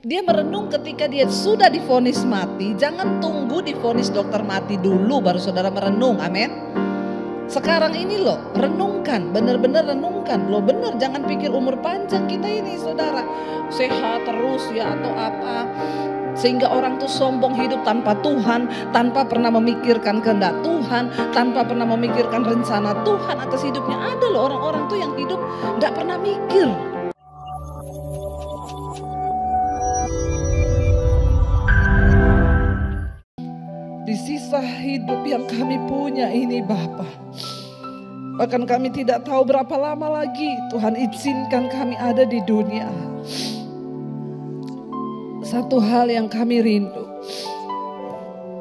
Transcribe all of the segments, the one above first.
Dia merenung ketika dia sudah divonis mati. Jangan tunggu divonis dokter mati dulu baru saudara merenung, amin. Sekarang ini loh, renungkan, benar-benar renungkan. Loh benar, jangan pikir umur panjang kita ini saudara, sehat terus ya atau apa. Sehingga orang tuh sombong hidup tanpa Tuhan, tanpa pernah memikirkan kehendak Tuhan, tanpa pernah memikirkan rencana Tuhan atas hidupnya. Ada loh orang-orang tuh yang hidup gak pernah mikir. Di sisa hidup yang kami punya ini Bapa, bahkan kami tidak tahu berapa lama lagi Tuhan izinkan kami ada di dunia. Satu hal yang kami rindu,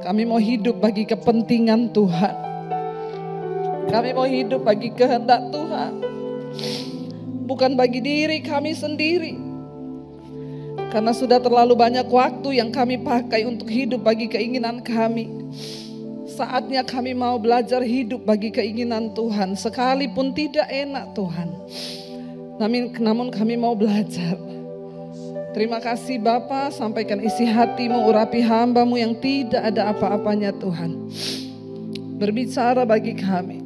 kami mau hidup bagi kepentingan Tuhan. Kami mau hidup bagi kehendak Tuhan, bukan bagi diri kami sendiri. Karena sudah terlalu banyak waktu yang kami pakai untuk hidup bagi keinginan kami. Saatnya kami mau belajar hidup bagi keinginan Tuhan. Sekalipun tidak enak Tuhan, namun kami mau belajar. Terima kasih Bapa, sampaikan isi hatimu, urapi hamba-Mu yang tidak ada apa-apanya Tuhan. Berbicara bagi kami.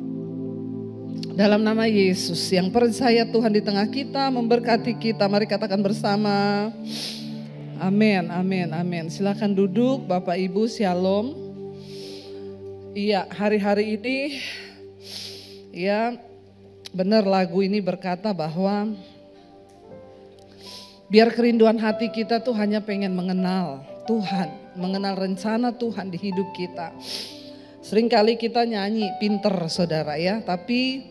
Dalam nama Yesus yang percaya Tuhan di tengah kita, memberkati kita. Mari katakan bersama. Amin, amin, amin. Silakan duduk Bapak Ibu, Shalom. Iya, hari-hari ini ya benar lagu ini berkata bahwa biar kerinduan hati kita tuh hanya pengen mengenal Tuhan, mengenal rencana Tuhan di hidup kita. Seringkali kita nyanyi pinter saudara ya, tapi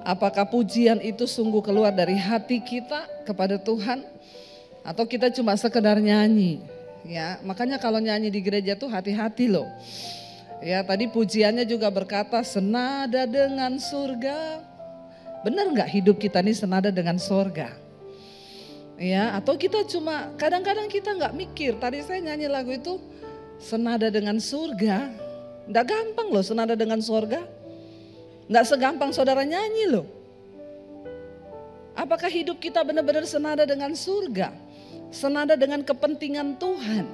apakah pujian itu sungguh keluar dari hati kita kepada Tuhan? Atau kita cuma sekedar nyanyi? Ya, makanya kalau nyanyi di gereja tuh hati-hati loh. Ya, tadi pujiannya juga berkata senada dengan surga. Benar nggak hidup kita ini senada dengan surga? Ya, atau kita cuma kadang-kadang kita nggak mikir. Tadi saya nyanyi lagu itu senada dengan surga. Nggak gampang loh senada dengan surga. Nggak segampang saudara nyanyi loh. Apakah hidup kita benar-benar senada dengan surga? Senada dengan kepentingan Tuhan?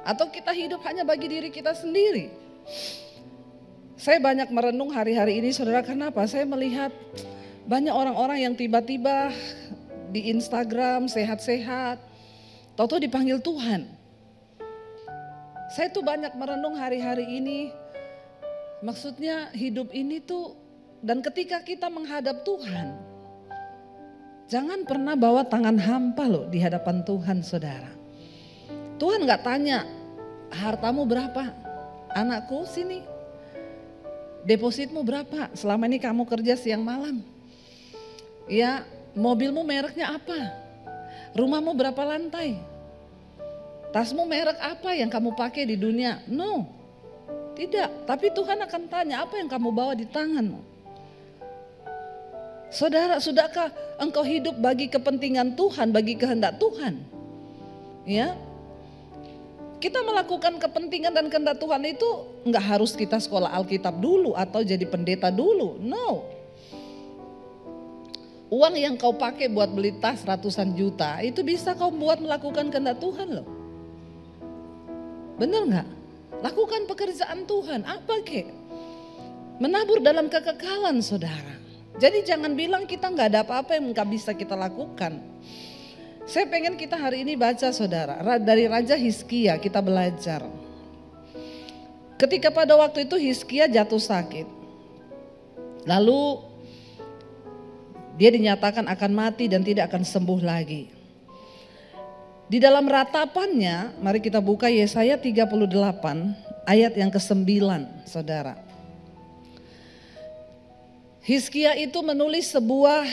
Atau kita hidup hanya bagi diri kita sendiri? Saya banyak merenung hari-hari ini saudara, kenapa? Saya melihat banyak orang-orang yang tiba-tiba di Instagram sehat-sehat, tahu-tahu dipanggil Tuhan. Saya tuh banyak merenung hari-hari ini. Maksudnya hidup ini tuh, dan ketika kita menghadap Tuhan, jangan pernah bawa tangan hampa loh di hadapan Tuhan saudara. Tuhan gak tanya, hartamu berapa? Anakku sini. Depositmu berapa? Selama ini kamu kerja siang malam. Ya, mobilmu mereknya apa? Rumahmu berapa lantai? Tasmu merek apa yang kamu pakai di dunia? No, tidak. Tapi Tuhan akan tanya apa yang kamu bawa di tanganmu. Saudara, sudahkah engkau hidup bagi kepentingan Tuhan, bagi kehendak Tuhan? Ya, kita melakukan kepentingan dan kehendak Tuhan itu nggak harus kita sekolah Alkitab dulu atau jadi pendeta dulu. No. Uang yang kau pakai buat beli tas ratusan juta itu bisa kau buat melakukan kehendak Tuhan loh. Benar nggak? Lakukan pekerjaan Tuhan. Apa kek? Menabur dalam kekekalan saudara. Jadi jangan bilang kita nggak ada apa-apa yang nggak bisa kita lakukan. Saya pengen kita hari ini baca saudara, dari Raja Hizkia kita belajar. Ketika pada waktu itu Hizkia jatuh sakit. Lalu dia dinyatakan akan mati dan tidak akan sembuh lagi. Di dalam ratapannya, mari kita buka Yesaya 38 ayat yang ke-9 saudara. Hizkia itu menulis sebuah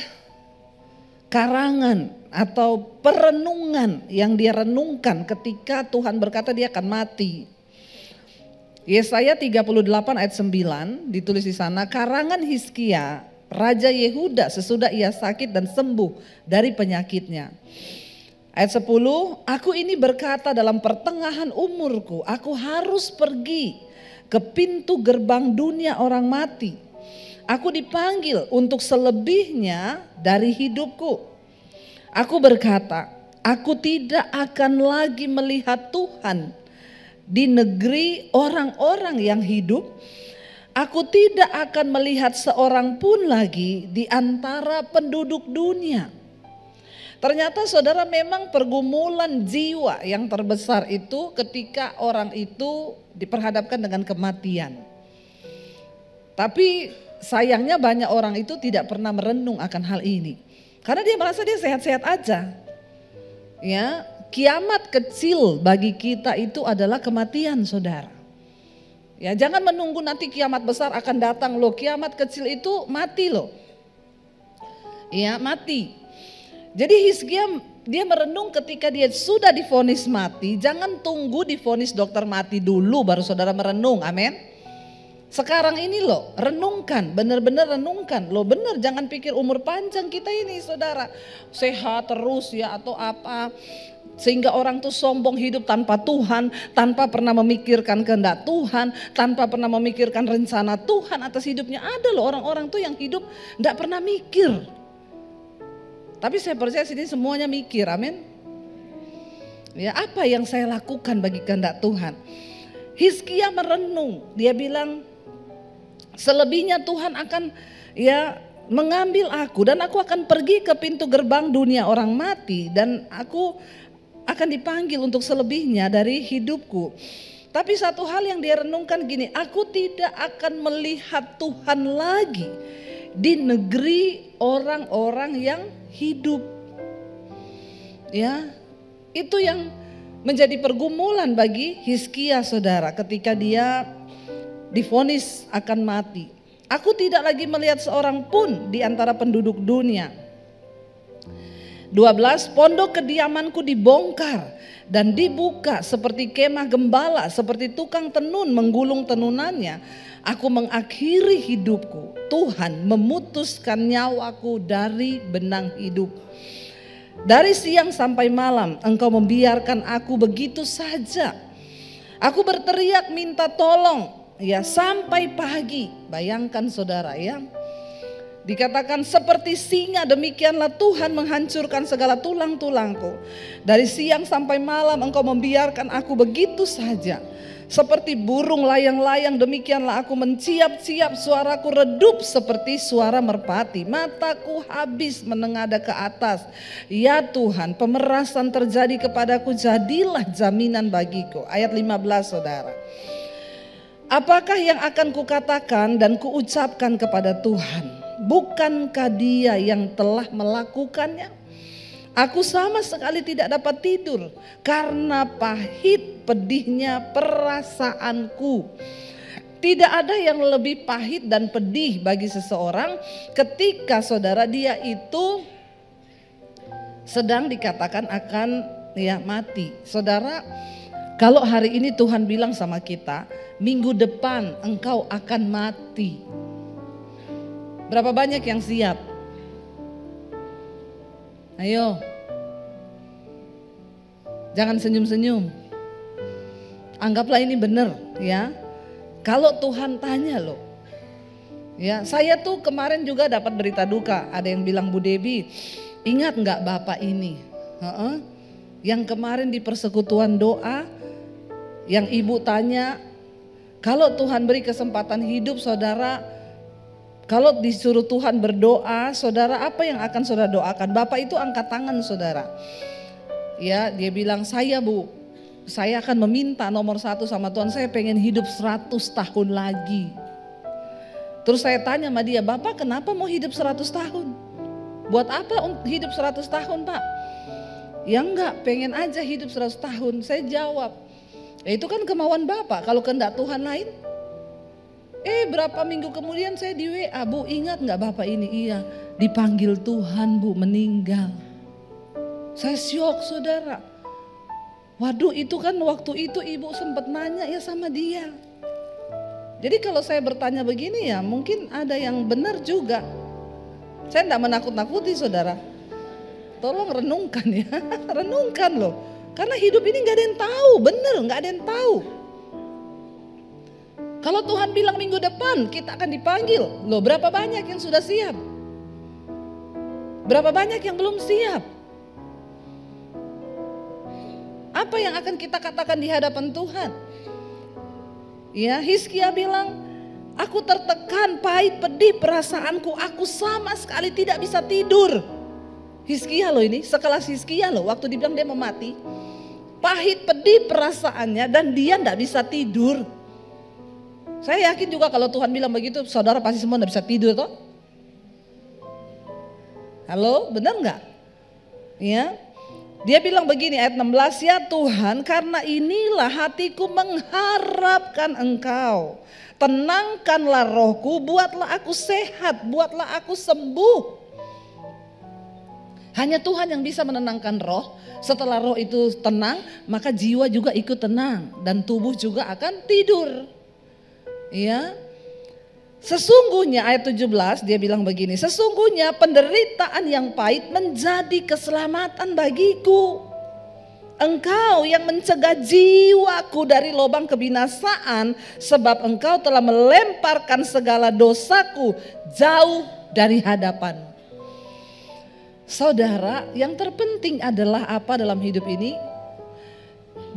karangan atau perenungan yang dia renungkan ketika Tuhan berkata dia akan mati. Yesaya 38 ayat 9 ditulis di sana, karangan Hizkia, Raja Yehuda sesudah ia sakit dan sembuh dari penyakitnya. Ayat 10, aku ini berkata dalam pertengahan umurku, aku harus pergi ke pintu gerbang dunia orang mati. Aku dipanggil untuk selebihnya dari hidupku. Aku berkata, Aku tidak akan lagi melihat Tuhan di negeri orang-orang yang hidup. Aku tidak akan melihat seorang pun lagi di antara penduduk dunia. Ternyata saudara, memang pergumulan jiwa yang terbesar itu ketika orang itu diperhadapkan dengan kematian. Tapi sayangnya banyak orang itu tidak pernah merenung akan hal ini. Karena dia merasa dia sehat-sehat aja. Ya, kiamat kecil bagi kita itu adalah kematian, saudara. Ya, jangan menunggu nanti kiamat besar akan datang loh. Kiamat kecil itu mati loh. Ya, mati. Jadi Hizkia dia merenung ketika dia sudah divonis mati. Jangan tunggu divonis dokter mati dulu baru saudara merenung. Amin. Sekarang ini loh, renungkan, benar-benar renungkan. Loh benar, jangan pikir umur panjang kita ini saudara. Sehat terus ya atau apa. Sehingga orang tuh sombong hidup tanpa Tuhan, tanpa pernah memikirkan kehendak Tuhan, tanpa pernah memikirkan rencana Tuhan atas hidupnya. Ada loh orang-orang tuh yang hidup gak pernah mikir. Tapi saya percaya sini semuanya mikir, amin. Ya, apa yang saya lakukan bagi kehendak Tuhan? Hizkia merenung, dia bilang selebihnya Tuhan akan ya mengambil aku dan aku akan pergi ke pintu gerbang dunia orang mati dan aku akan dipanggil untuk selebihnya dari hidupku. Tapi satu hal yang dia renungkan gini, aku tidak akan melihat Tuhan lagi di negeri orang-orang yang hidup. Ya, itu yang menjadi pergumulan bagi Hizkia saudara ketika dia divonis akan mati. Aku tidak lagi melihat seorang pun di antara penduduk dunia. 12, pondok kediamanku dibongkar dan dibuka seperti kemah gembala, seperti tukang tenun menggulung tenunannya. Aku mengakhiri hidupku. Tuhan memutuskan nyawaku dari benang hidup. Dari siang sampai malam engkau membiarkan aku begitu saja. Aku berteriak minta tolong ya sampai pagi. Bayangkan saudara ya. Dikatakan seperti singa demikianlah Tuhan menghancurkan segala tulang-tulangku. Dari siang sampai malam engkau membiarkan aku begitu saja. Seperti burung layang-layang demikianlah aku menciap-ciap, suaraku redup seperti suara merpati. Mataku habis menengadah ke atas. Ya Tuhan, pemerasan terjadi kepadaku, jadilah jaminan bagiku. Ayat 15 saudara. Apakah yang akan kukatakan dan kuucapkan kepada Tuhan? Bukankah Dia yang telah melakukannya? Aku sama sekali tidak dapat tidur karena pahit pedihnya perasaanku. Tidak ada yang lebih pahit dan pedih bagi seseorang ketika saudara dia itu sedang dikatakan akan ya mati. Saudara, kalau hari ini Tuhan bilang sama kita, minggu depan engkau akan mati. Berapa banyak yang siap? Ayo, jangan senyum-senyum. Anggaplah ini benar ya. Kalau Tuhan tanya loh, ya saya tuh kemarin juga dapat berita duka. Ada yang bilang, Bu Debi, ingat nggak bapak ini? Yang kemarin di persekutuan doa, yang ibu tanya, kalau Tuhan beri kesempatan hidup saudara. Kalau disuruh Tuhan berdoa, saudara apa yang akan saudara doakan? Bapak itu angkat tangan saudara. Ya, dia bilang, saya Bu, saya akan meminta nomor 1 sama Tuhan, saya pengen hidup 100 tahun lagi. Terus saya tanya sama dia, Bapak kenapa mau hidup 100 tahun? Buat apa hidup 100 tahun Pak? Ya enggak, pengen aja hidup 100 tahun. Saya jawab, ya itu kan kemauan Bapak, kalau kehendak Tuhan lain. Berapa minggu kemudian saya di WA, Bu ingat gak bapak ini? Iya, dipanggil Tuhan Bu, meninggal. Saya syok saudara. Waduh, itu kan waktu itu ibu sempat nanya ya sama dia. Jadi kalau saya bertanya begini ya mungkin ada yang benar juga. Saya gak menakut-nakuti saudara. Tolong renungkan ya, renungkan loh. Karena hidup ini gak ada yang tahu, benar gak ada yang tahu. Kalau Tuhan bilang minggu depan kita akan dipanggil, loh berapa banyak yang sudah siap? Berapa banyak yang belum siap? Apa yang akan kita katakan di hadapan Tuhan? Ya, Hizkia bilang, aku tertekan, pahit, pedih perasaanku, aku sama sekali tidak bisa tidur. Hizkia loh ini, sekelas Hizkia loh, waktu dibilang dia mau mati. Pahit, pedih perasaannya dan dia tidak bisa tidur. Saya yakin juga kalau Tuhan bilang begitu, saudara pasti semua tidak bisa tidur toh. Halo, benar nggak? Ya, dia bilang begini ayat 16, ya Tuhan, karena inilah hatiku mengharapkan Engkau. Tenangkanlah rohku, buatlah aku sehat, buatlah aku sembuh. Hanya Tuhan yang bisa menenangkan roh. Setelah roh itu tenang, maka jiwa juga ikut tenang dan tubuh juga akan tidur. Ya. Sesungguhnya ayat 17 dia bilang begini, sesungguhnya penderitaan yang pahit menjadi keselamatan bagiku. Engkau yang mencegah jiwaku dari lubang kebinasaan, sebab Engkau telah melemparkan segala dosaku jauh dari hadapan. Saudara, yang terpenting adalah apa dalam hidup ini?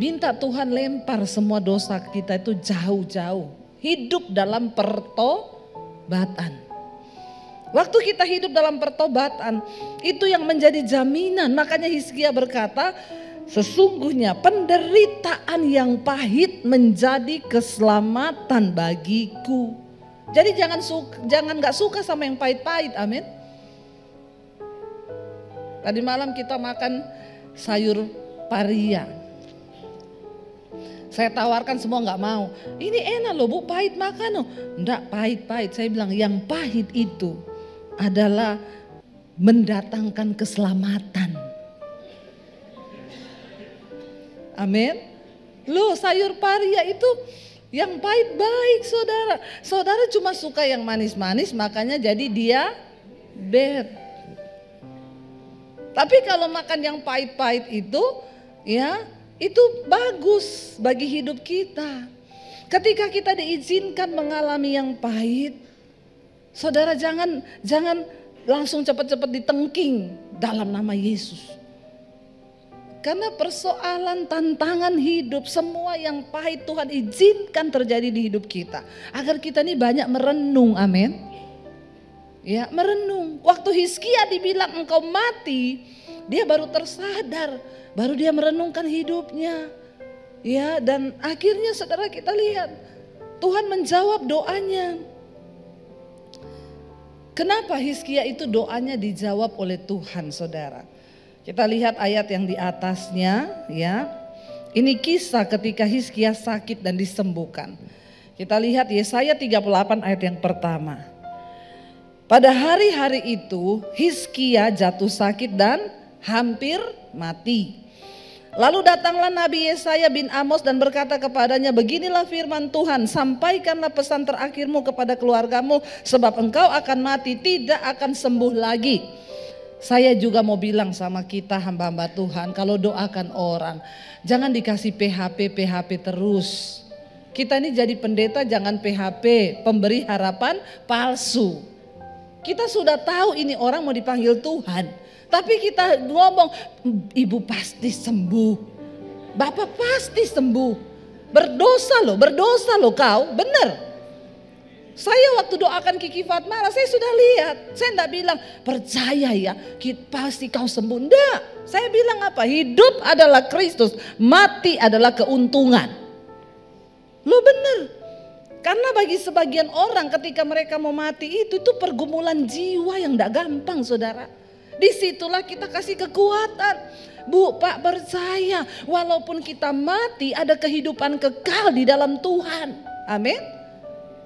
Minta Tuhan lempar semua dosa kita itu jauh-jauh. Hidup dalam pertobatan. Waktu kita hidup dalam pertobatan, itu yang menjadi jaminan. Makanya Hizkia berkata, sesungguhnya penderitaan yang pahit menjadi keselamatan bagiku. Jadi jangan nggak suka sama yang pahit-pahit, amin. Tadi malam kita makan sayur paria. Saya tawarkan semua nggak mau. Ini enak loh Bu, pahit makan loh. Enggak, pahit-pahit. Saya bilang yang pahit itu adalah mendatangkan keselamatan. Amin. Loh, sayur paria itu yang pahit baik saudara. Saudara cuma suka yang manis-manis, makanya jadi diabetes. Tapi kalau makan yang pahit-pahit itu, ya itu bagus bagi hidup kita. Ketika kita diizinkan mengalami yang pahit, saudara jangan langsung cepat-cepat ditengking dalam nama Yesus. Karena persoalan tantangan hidup, semua yang pahit Tuhan izinkan terjadi di hidup kita. Agar kita ini banyak merenung, amin. Ya, merenung. Waktu Hizkia dibilang engkau mati, dia baru tersadar, baru dia merenungkan hidupnya. Ya, dan akhirnya saudara kita lihat Tuhan menjawab doanya. Kenapa Hizkia itu doanya dijawab oleh Tuhan, saudara? Kita lihat ayat yang di atasnya, ya. Ini kisah ketika Hizkia sakit dan disembuhkan. Kita lihat Yesaya 38 ayat yang pertama. Pada hari-hari itu Hizkia jatuh sakit dan hampir mati. Lalu datanglah Nabi Yesaya bin Amos dan berkata kepadanya, beginilah firman Tuhan, sampaikanlah pesan terakhirmu kepada keluargamu, sebab engkau akan mati, tidak akan sembuh lagi. Saya juga mau bilang sama kita hamba-hamba Tuhan, kalau doakan orang, jangan dikasih PHP terus. Kita ini jadi pendeta jangan PHP, pemberi harapan palsu. Kita sudah tahu ini orang mau dipanggil Tuhan. Tapi kita ngomong, ibu pasti sembuh. Bapak pasti sembuh. Berdosa loh kau, benar. Saya waktu doakan Kiki Fatmala, saya sudah lihat. Saya enggak bilang, percaya ya, pasti kau sembuh. Enggak, saya bilang apa? Hidup adalah Kristus, mati adalah keuntungan. Loh benar. Karena bagi sebagian orang ketika mereka mau mati itu pergumulan jiwa yang tidak gampang saudara. Disitulah kita kasih kekuatan. Bu, Pak percaya walaupun kita mati ada kehidupan kekal di dalam Tuhan. Amin.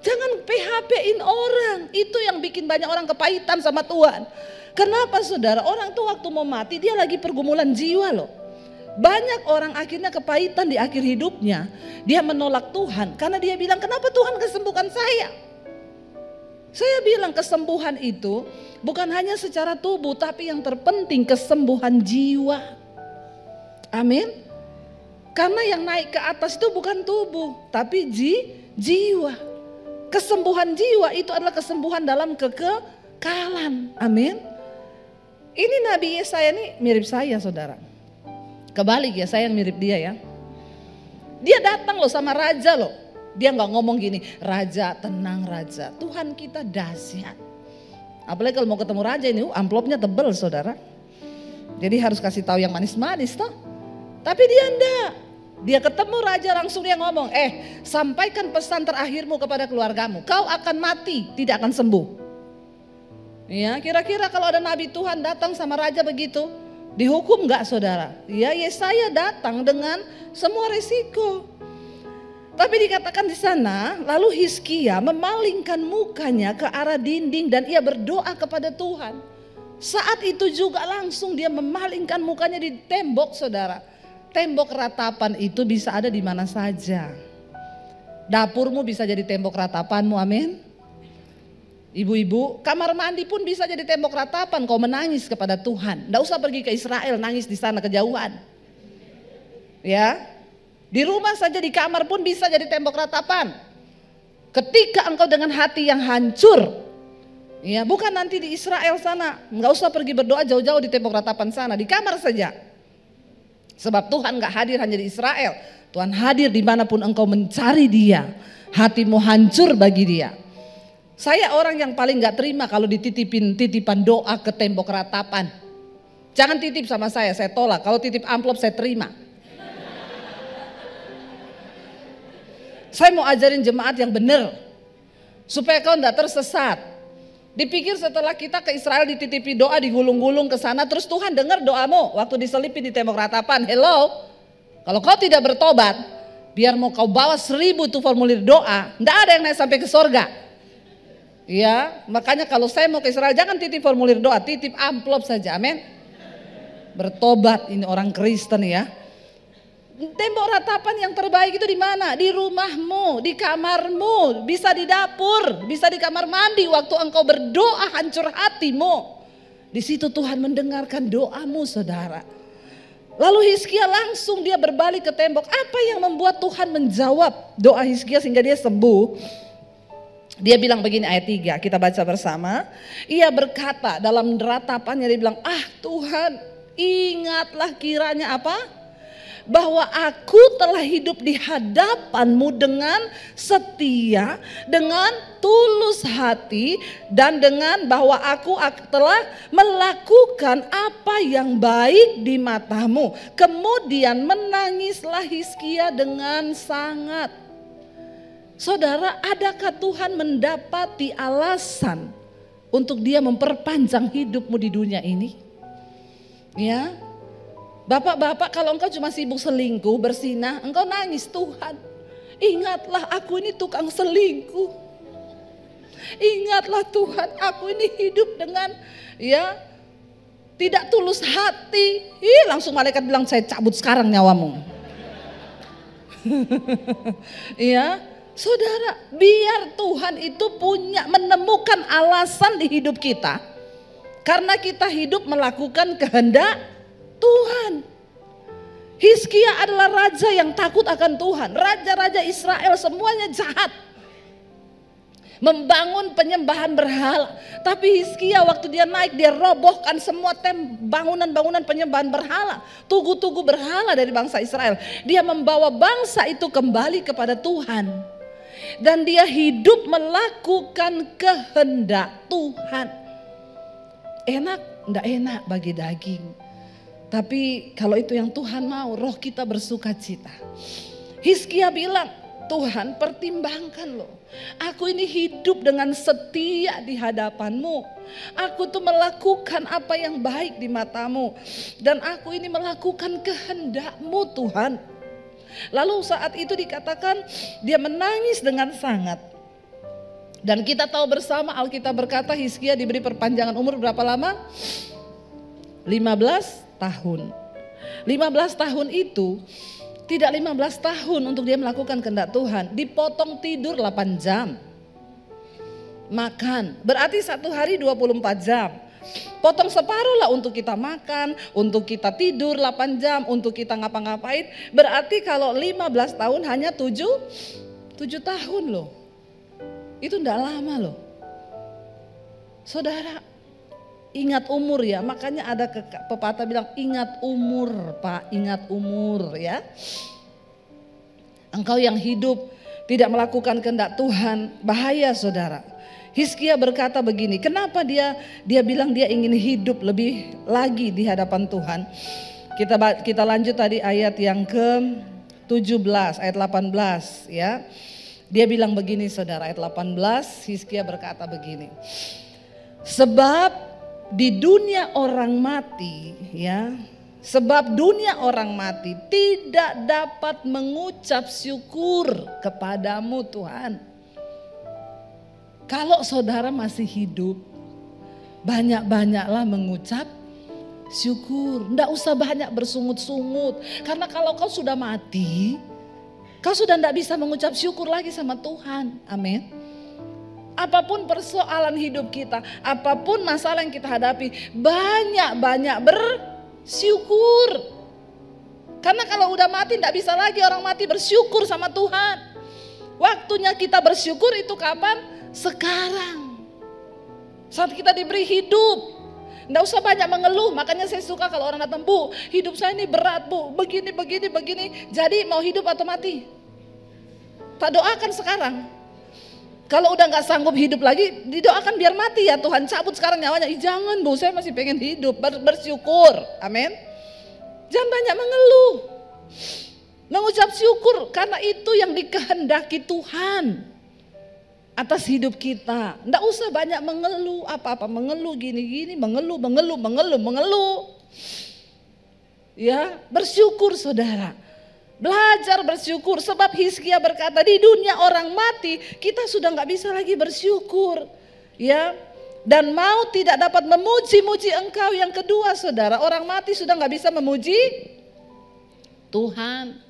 Jangan PHP-in orang. Itu yang bikin banyak orang kepahitan sama Tuhan. Kenapa saudara? Orang tuh waktu mau mati dia lagi pergumulan jiwa loh. Banyak orang akhirnya kepahitan di akhir hidupnya. Dia menolak Tuhan karena dia bilang, kenapa Tuhan kesembuhkan saya? Saya bilang kesembuhan itu bukan hanya secara tubuh, tapi yang terpenting kesembuhan jiwa. Amin. Karena yang naik ke atas itu bukan tubuh, tapi jiwa. Kesembuhan jiwa itu adalah kesembuhan dalam kekekalan. Amin. Ini Nabi Yesaya ini mirip saya saudara. Kebalik ya, saya yang mirip dia ya. Dia datang loh sama raja loh. Dia nggak ngomong gini, raja tenang raja. Tuhan kita dahsyat. Apalagi kalau mau ketemu raja ini, amplopnya tebel saudara. Jadi harus kasih tahu yang manis-manis toh. Tapi dia enggak. Dia ketemu raja langsung dia ngomong, sampaikan pesan terakhirmu kepada keluargamu. Kau akan mati, tidak akan sembuh. Ya, kira-kira kalau ada nabi Tuhan datang sama raja begitu, dihukum enggak saudara? Ya, Yesaya datang dengan semua resiko. Tapi dikatakan di sana, lalu Hizkia memalingkan mukanya ke arah dinding dan ia berdoa kepada Tuhan. Saat itu juga langsung dia memalingkan mukanya di tembok saudara. Tembok ratapan itu bisa ada di mana saja. Dapurmu bisa jadi tembok ratapanmu, amin. Ibu-ibu, kamar mandi pun bisa jadi tembok ratapan kau menangis kepada Tuhan. Nggak usah pergi ke Israel, nangis di sana kejauhan. Ya, di rumah saja di kamar pun bisa jadi tembok ratapan. Ketika engkau dengan hati yang hancur, ya bukan nanti di Israel sana, nggak usah pergi berdoa jauh-jauh di tembok ratapan sana, di kamar saja. Sebab Tuhan nggak hadir hanya di Israel, Tuhan hadir dimanapun engkau mencari Dia. Hatimu hancur bagi Dia. Saya orang yang paling nggak terima kalau titipan doa ke tembok ratapan. Jangan titip sama saya tolak. Kalau titip amplop saya terima. Saya mau ajarin jemaat yang benar supaya kau nggak tersesat. Dipikir setelah kita ke Israel dititipi doa, digulung-gulung ke sana, terus Tuhan dengar doamu waktu diselipin di tembok ratapan. Hello, kalau kau tidak bertobat, biar mau kau bawa 1000 tuh formulir doa, nggak ada yang naik sampai ke sorga. Ya, makanya kalau saya mau ke Israel jangan titip formulir doa, titip amplop saja, amin. Bertobat ini orang Kristen ya. Tembok ratapan yang terbaik itu di mana? Di rumahmu, di kamarmu, bisa di dapur, bisa di kamar mandi waktu engkau berdoa hancur hatimu. Di situ Tuhan mendengarkan doamu saudara. Lalu Hizkia langsung dia berbalik ke tembok. Apa yang membuat Tuhan menjawab doa Hizkia sehingga dia sembuh? Dia bilang begini ayat 3, kita baca bersama. Ia berkata dalam ratapannya dia bilang, Tuhan ingatlah kiranya apa? Bahwa aku telah hidup di hadapan-Mu dengan setia, dengan tulus hati, dan dengan bahwa aku telah melakukan apa yang baik di mata-Mu. Kemudian menangislah Hizkia dengan sangat. Saudara, adakah Tuhan mendapati alasan untuk dia memperpanjang hidupmu di dunia ini? Ya. Bapak-bapak, kalau engkau cuma sibuk selingkuh, bersinah, engkau nangis, Tuhan, ingatlah aku ini tukang selingkuh. Ingatlah Tuhan, aku ini hidup dengan tidak tulus hati. Langsung malaikat bilang, saya cabut sekarang nyawamu. Ya, saudara, biar Tuhan itu menemukan alasan di hidup kita. Karena kita hidup melakukan kehendak Tuhan. Hizkia adalah raja yang takut akan Tuhan. Raja-raja Israel semuanya jahat, membangun penyembahan berhala. Tapi Hizkia waktu dia naik, dia robohkan semua bangunan-bangunan penyembahan berhala, tugu-tugu berhala dari bangsa Israel. Dia membawa bangsa itu kembali kepada Tuhan. Dan dia hidup melakukan kehendak Tuhan. Enak? Enggak enak bagi daging. Tapi kalau itu yang Tuhan mau, roh kita bersuka cita. Hizkia bilang, Tuhan pertimbangkan loh. Aku ini hidup dengan setia di hadapan-Mu. Aku tuh melakukan apa yang baik di mata-Mu. Dan aku ini melakukan kehendak-Mu Tuhan. Lalu saat itu dikatakan dia menangis dengan sangat. Dan kita tahu bersama Alkitab berkata Hizkia diberi perpanjangan umur berapa lama? 15 tahun. 15 tahun itu tidak 15 tahun untuk dia melakukan kehendak Tuhan. Dipotong tidur 8 jam. Makan, berarti satu hari 24 jam. Potong separuh lah untuk kita makan, untuk kita tidur 8 jam, untuk kita ngapa-ngapain. Berarti kalau 15 tahun hanya 7 tahun loh. Itu enggak lama loh. Saudara, Ingat umur ya, makanya ada pepatah bilang ingat umur Pak, ingat umur ya. Engkau yang hidup tidak melakukan kehendak Tuhan, bahaya saudara. Hizkia berkata begini, kenapa dia bilang dia ingin hidup lebih lagi di hadapan Tuhan. Kita lanjut tadi ayat yang ke-17, ayat 18 ya. Dia bilang begini saudara, ayat 18 Hizkia berkata begini. Sebab di dunia orang mati ya, sebab dunia orang mati tidak dapat mengucap syukur kepadamu Tuhan. Kalau saudara masih hidup, banyak-banyaklah mengucap syukur. Nggak usah banyak bersungut-sungut. Karena kalau kau sudah mati, kau sudah nggak bisa mengucap syukur lagi sama Tuhan. Amin. Apapun persoalan hidup kita, apapun masalah yang kita hadapi, banyak-banyak bersyukur. Karena kalau udah mati tidak bisa lagi orang mati bersyukur sama Tuhan. Waktunya kita bersyukur itu kapan? Sekarang. Saat kita diberi hidup. Tidak usah banyak mengeluh, makanya saya suka kalau orang datang, Bu, hidup saya ini berat Bu, begini. Jadi mau hidup atau mati? Tak doakan sekarang. Kalau udah gak sanggup hidup lagi, didoakan biar mati ya Tuhan, cabut sekarang nyawanya. Jangan Bu, saya masih pengen hidup, bersyukur. Amin. Jangan banyak mengeluh. Mengucap syukur karena itu yang dikehendaki Tuhan atas hidup kita. Nggak usah banyak mengeluh, apa-apa mengeluh gini-gini, mengeluh. Ya, bersyukur saudara. Belajar bersyukur sebab Hizkia berkata di dunia orang mati kita sudah nggak bisa lagi bersyukur. Ya, dan mau tidak dapat memuji-muji engkau. Yang kedua saudara, orang mati sudah nggak bisa memuji Tuhan.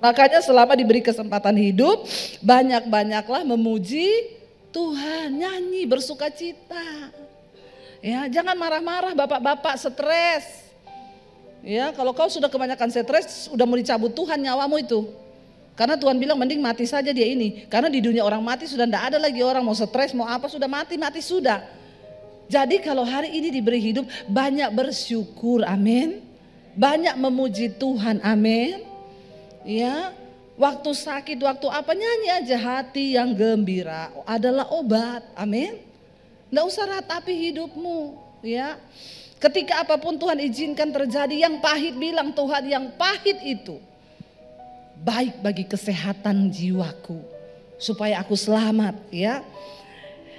Makanya selama diberi kesempatan hidup, banyak-banyaklah memuji Tuhan, nyanyi, bersuka cita. Ya, jangan marah-marah bapak-bapak stres. Ya, kalau kau sudah kebanyakan stres, udah mau dicabut Tuhan nyawamu itu. Karena Tuhan bilang mending mati saja dia ini. Karena di dunia orang mati sudah tidak ada lagi orang mau stres, mau apa sudah mati sudah. Jadi kalau hari ini diberi hidup, banyak bersyukur, amin. Banyak memuji Tuhan, amin. Ya, waktu sakit, waktu apa nyanyi aja, hati yang gembira adalah obat, amin. Nggak usah ratapi hidupmu, ya. Ketika apapun Tuhan izinkan terjadi, yang pahit bilang Tuhan yang pahit itu baik bagi kesehatan jiwaku supaya aku selamat, ya.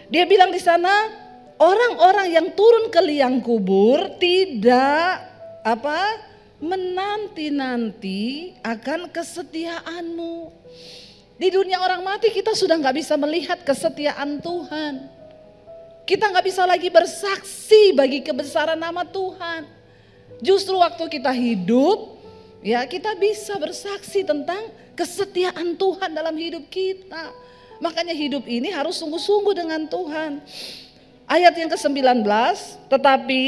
Dia bilang di sana orang-orang yang turun ke liang kubur tidak menanti-nanti akan kesetiaanmu. Di dunia orang mati kita sudah nggak bisa melihat kesetiaan Tuhan. Kita nggak bisa lagi bersaksi bagi kebesaran nama Tuhan. Justru waktu kita hidup, ya kita bisa bersaksi tentang kesetiaan Tuhan dalam hidup kita. Makanya hidup ini harus sungguh-sungguh dengan Tuhan. Ayat yang ke-19, tetapi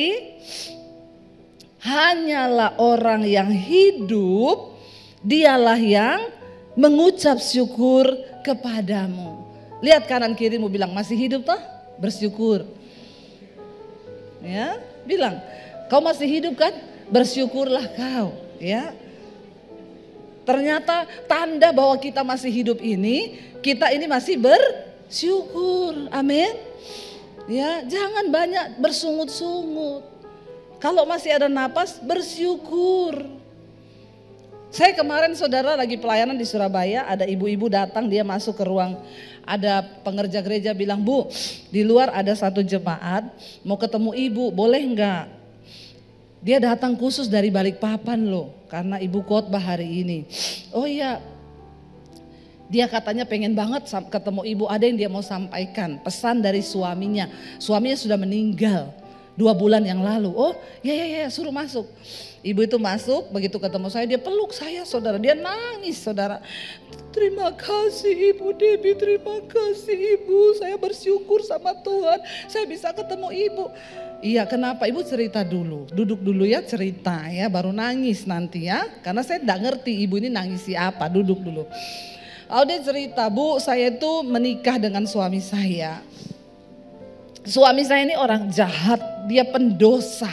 hanyalah orang yang hidup, dialah yang mengucap syukur kepadamu. Lihat kanan kirimu bilang masih hidup toh? Bersyukur. Ya, bilang, kau masih hidup kan? Bersyukurlah kau, ya. Ternyata tanda bahwa kita masih hidup ini, kita ini masih bersyukur. Amin. Ya, jangan banyak bersungut-sungut. Kalau masih ada napas, bersyukur. Saya kemarin saudara lagi pelayanan di Surabaya, ada ibu-ibu datang, dia masuk ke ruang, ada pengerja gereja bilang, Bu, di luar ada satu jemaat mau ketemu ibu, boleh enggak? Dia datang khusus dari Balikpapan loh, karena ibu khotbah hari ini. Oh iya, dia katanya pengen banget ketemu ibu, ada yang dia mau sampaikan, pesan dari suaminya. Suaminya sudah meninggal 2 bulan yang lalu. Oh ya suruh masuk. Ibu itu masuk, begitu ketemu saya dia peluk saya saudara, dia nangis saudara. Terima kasih Ibu Debbie, terima kasih Ibu, saya bersyukur sama Tuhan saya bisa ketemu Ibu. Iya, kenapa? Ibu cerita dulu, duduk dulu ya, cerita ya, baru nangis nanti ya. Karena saya tidak ngerti ibu ini nangis siapa, duduk dulu. Oh dia cerita, Bu saya itu menikah dengan suami saya. Suami saya ini orang jahat, dia pendosa.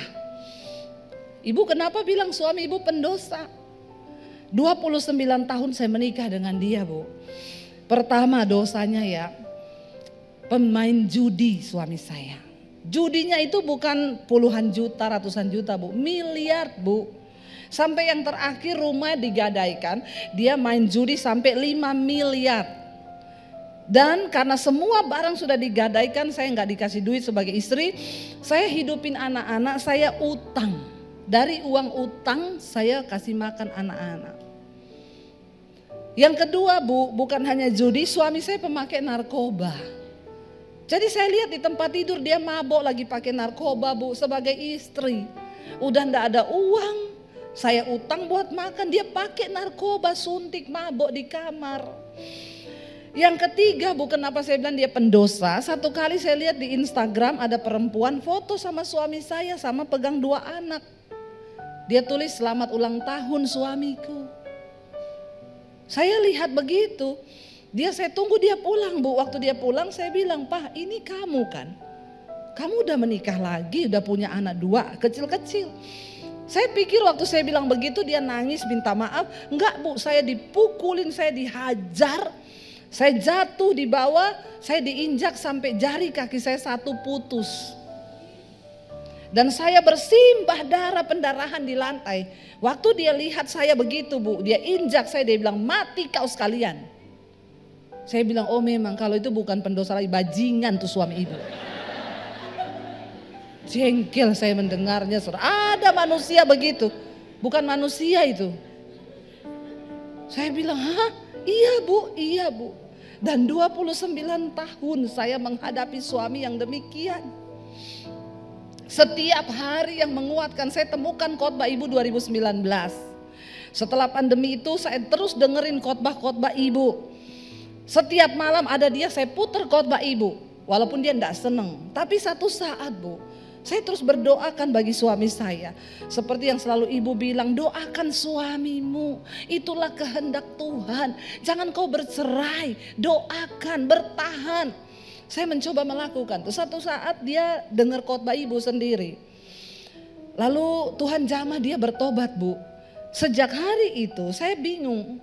Ibu kenapa bilang suami ibu pendosa? 29 tahun saya menikah dengan dia, Bu. Pertama dosanya ya, pemain judi suami saya. Judinya itu bukan puluhan juta, ratusan juta, Bu, miliar, Bu. Sampai yang terakhir rumah digadaikan, dia main judi sampai 5 miliar. Dan karena semua barang sudah digadaikan, saya nggak dikasih duit sebagai istri, saya hidupin anak-anak, saya utang. Dari uang utang saya kasih makan anak-anak. Yang kedua, Bu, bukan hanya judi, suami saya pemakai narkoba. Jadi saya lihat di tempat tidur dia mabok lagi pakai narkoba, Bu, sebagai istri. Udah ndak ada uang, saya utang buat makan, dia pakai narkoba, suntik, mabok di kamar. Yang ketiga, Bu, kenapa saya bilang dia pendosa? Satu kali saya lihat di Instagram ada perempuan foto sama suami saya sama pegang 2 anak. Dia tulis selamat ulang tahun suamiku. Saya lihat begitu. Saya tunggu dia pulang, Bu. Waktu dia pulang saya bilang, "Pak, ini kamu kan? Kamu udah menikah lagi, udah punya anak 2 kecil-kecil." Saya pikir waktu saya bilang begitu dia nangis minta maaf. Enggak, Bu, saya dipukulin, saya dihajar. Saya jatuh di bawah, saya diinjak sampai jari kaki saya 1 putus. Dan saya bersimbah darah, pendarahan di lantai. Waktu dia lihat saya begitu, Bu, dia injak saya, dia bilang, "Mati kau sekalian." Saya bilang, "Oh memang kalau itu bukan pendosa lagi, bajingan tuh suami ibu." Jengkel saya mendengarnya, ada manusia begitu, bukan manusia itu. Saya bilang, "Hah? Iya, Bu, iya, Bu." Dan 29 tahun saya menghadapi suami yang demikian. Setiap hari yang menguatkan, saya temukan khotbah ibu 2019. Setelah pandemi itu saya terus dengerin khotbah-khotbah ibu. Setiap malam ada dia, saya puter khotbah ibu. Walaupun dia enggak seneng. Tapi satu saat, Bu, saya terus berdoakan bagi suami saya. Seperti yang selalu ibu bilang, doakan suamimu. Itulah kehendak Tuhan. Jangan kau bercerai, doakan, bertahan. Saya mencoba melakukan. Terus satu saat dia dengar khotbah ibu sendiri. Lalu Tuhan jamah dia bertobat, Bu. Sejak hari itu saya bingung.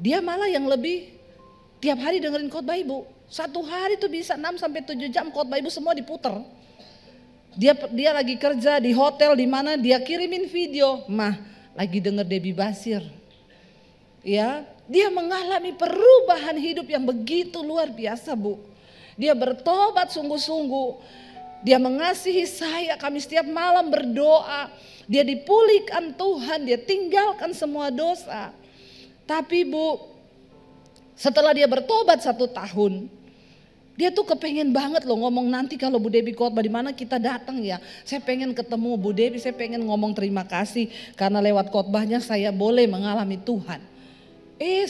Dia malah yang lebih tiap hari dengerin khotbah ibu. Satu hari tuh bisa 6-7 jam khotbah ibu semua diputer. Dia lagi kerja di hotel di mana dia kirimin video, "Mah, lagi denger Debbie Basir." Ya, dia mengalami perubahan hidup yang begitu luar biasa, Bu. Dia bertobat sungguh-sungguh. Dia mengasihi saya, kami setiap malam berdoa. Dia dipulihkan Tuhan, dia tinggalkan semua dosa. Tapi, Bu, setelah dia bertobat 1 tahun, dia tuh kepengen banget loh ngomong, nanti kalau Bu Debbie khotbah di mana kita datang ya. Saya pengen ketemu Bu Debbie, saya pengen ngomong terima kasih karena lewat khotbahnya saya boleh mengalami Tuhan.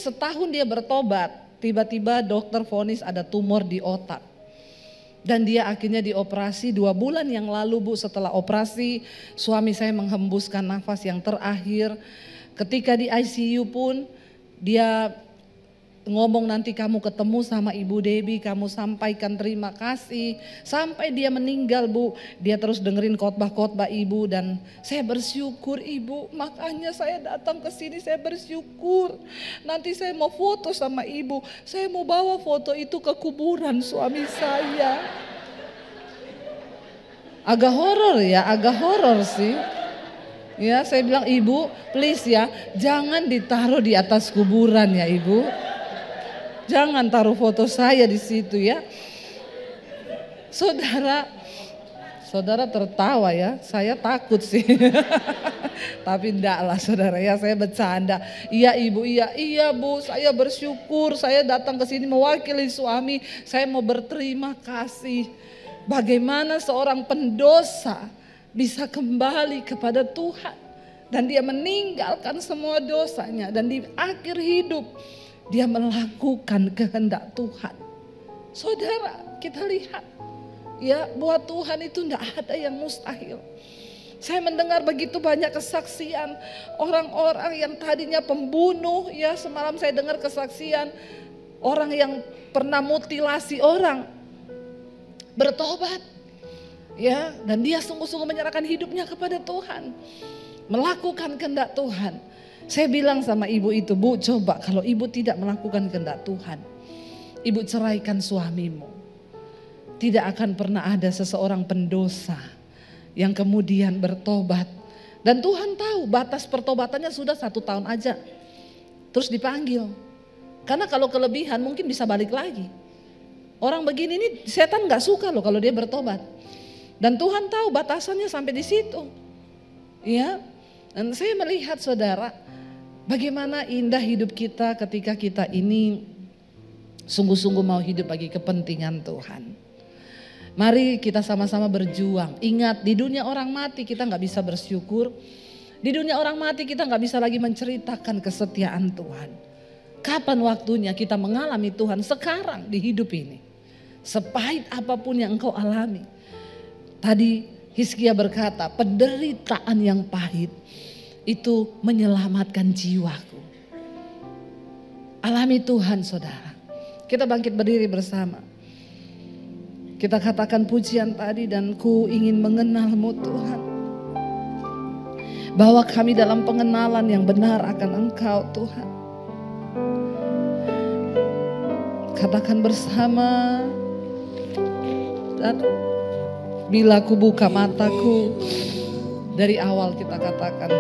Setahun dia bertobat. Tiba-tiba dokter vonis ada tumor di otak. Dan dia akhirnya dioperasi 2 bulan yang lalu, Bu. Setelah operasi suami saya menghembuskan nafas yang terakhir. Ketika di ICU pun dia ngomong, nanti kamu ketemu sama Ibu Debbie, kamu sampaikan terima kasih. Sampai dia meninggal, Bu, dia terus dengerin khotbah-khotbah Ibu. Dan saya bersyukur, Ibu, makanya saya datang ke sini, saya bersyukur. Nanti saya mau foto sama Ibu, saya mau bawa foto itu ke kuburan suami saya. Agak horor ya, agak horor sih. Ya, saya bilang, "Ibu, please ya, jangan ditaruh di atas kuburan ya, Ibu. Jangan taruh foto saya di situ ya." Saudara tertawa ya, saya takut sih. Tapi enggak lah saudara ya, saya bercanda. "Iya Ibu, iya Bu, saya bersyukur, saya datang ke sini mewakili suami, saya mau berterima kasih." Bagaimana seorang pendosa bisa kembali kepada Tuhan dan dia meninggalkan semua dosanya, dan di akhir hidup dia melakukan kehendak Tuhan. Saudara, kita lihat ya, buat Tuhan itu tidak ada yang mustahil. Saya mendengar begitu banyak kesaksian orang-orang yang tadinya pembunuh, ya semalam saya dengar kesaksian orang yang pernah mutilasi orang bertobat. Ya, dan dia sungguh-sungguh menyerahkan hidupnya kepada Tuhan, melakukan kehendak Tuhan. Saya bilang sama ibu itu, Bu, coba kalau ibu tidak melakukan kehendak Tuhan, ibu ceraikan suamimu. Tidak akan pernah ada seseorang pendosa yang kemudian bertobat. Dan Tuhan tahu batas pertobatannya sudah 1 tahun aja, terus dipanggil. Karena kalau kelebihan mungkin bisa balik lagi. Orang begini ini setan gak suka loh kalau dia bertobat. Dan Tuhan tahu batasannya sampai di situ. Ya. Dan saya melihat saudara, bagaimana indah hidup kita ketika kita ini sungguh-sungguh mau hidup bagi kepentingan Tuhan. Mari kita sama-sama berjuang. Ingat, di dunia orang mati kita gak bisa bersyukur. Di dunia orang mati kita gak bisa lagi menceritakan kesetiaan Tuhan. Kapan waktunya kita mengalami Tuhan? Sekarang di hidup ini. Sepahit apapun yang engkau alami. Tadi Hizkia berkata, penderitaan yang pahit itu menyelamatkan jiwaku. Alami Tuhan saudara. Kita bangkit berdiri bersama. Kita katakan pujian tadi, dan ku ingin mengenalmu Tuhan. Bawa kami dalam pengenalan yang benar akan Engkau Tuhan. Katakan bersama. Dan bila ku buka mataku, dari awal kita katakan.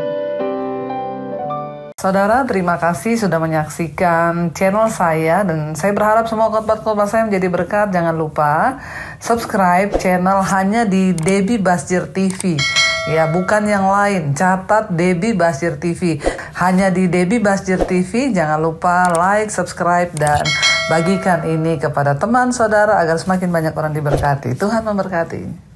Saudara, terima kasih sudah menyaksikan channel saya, dan saya berharap semua khotbah-khotbah saya menjadi berkat. Jangan lupa subscribe channel hanya di Debbie Basjir TV. Ya, bukan yang lain. Catat Debbie Basjir TV. Hanya di Debbie Basjir TV. Jangan lupa like, subscribe, dan bagikan ini kepada teman saudara agar semakin banyak orang diberkati. Tuhan memberkati.